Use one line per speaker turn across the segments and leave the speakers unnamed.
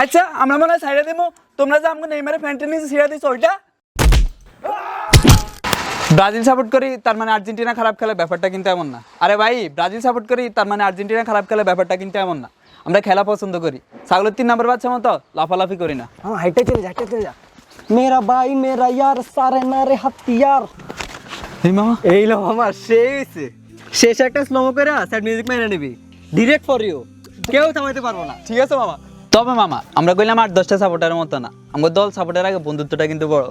আচ্ছা আমরা মনে হয় ছাইড়া দেবো, তোমরা যে আমাকে নেইমারে ফ্যান্টে নিয়ে ছিড়া দিচ্ছ ওইটা। ব্রাজিল সাপোর্ট করি তার মানে আর্জেন্টিনা খারাপ খেলে, ব্যাপারটা কিন্তু এমন না। আরে ভাই, ব্রাজিল সাপোর্ট করি তার মানে আর্জেন্টিনা খারাপ খেলে, ব্যাপারটা কিন্তু এমন না। আমরা খেলা পছন্দ করি, ছাগলের 3 নাম্বার বাচ্চা মতো লাফালাফি করি না।
हाँ हाइटे चले जा मेरा भाई मेरा यार सारे नारे हथियार।
এই মামা,
এই লো মামা শেষ একটা স্লোমো করে স্যাড মিউজিক মেনে নিবি, ডিরেক্ট ফর ইউ, কেউ থামাইতে পারবো না।
ঠিক আছে মামা। তবে মামা আমরা কইলাম 8-10টা সাপোর্টারের মতো না, আমার দল সাপোর্টার আগে বন্ধুত্বটা কিন্তু বড়।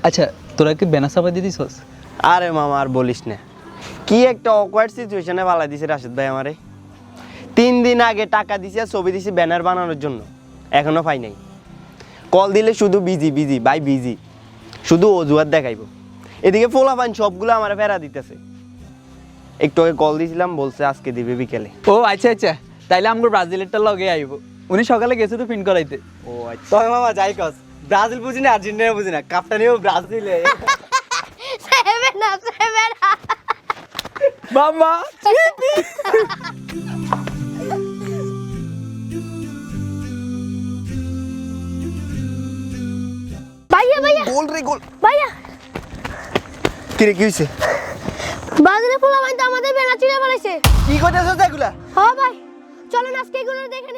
আচ্ছা তোরা কি ব্যানার সাপা দিয়ে দিছস?
আরে মামা আর বলিস না, কি একটা অকওয়ার্ড সিচুয়েশনে ফালা দিছে রাশেদ ভাই আমারে। 3 দিন আগে টাকা দিছে আর ছবি দিছে ব্যানার বানানোর জন্য, এখনো পাই নাই। কল দিলে শুধু বিজি বিজি ভাই বিজি, শুধু অজুহাত দেখাইবো। এদিকে ফোলাফাইন সবগুলো আমার ফেরা দিতেছে। একটু আগে কল দিয়েছিলাম, বলছে আজকে দিবে বিকেলে।
ও আচ্ছা আচ্ছা, তাইলে আমরা ব্রাজিলেরটা লগে আইব। উনি সকালে গেছে তো প্রিন্ট করাইতে।
ও আচ্ছা,
তবে মামা যাই কস, ব্রাজিল বুঝি না আর্জেন্টিনা বুঝি না, কাপটা নিয়েও ব্রাজিলে।
সেভেন
মামা
ভাইয়া ভাইয়া
গোল রে গোল।
ভাইয়া,
কি রে কি হইছে?
ব্রাজিলের পোলাপাইন তো আমাদের ব্যানার চিড়ে ফেলেছে।
কি করতেছ এগুলা?
হ্যাঁ ভাই, চলেন আজকে এগুলো দেখে নিই।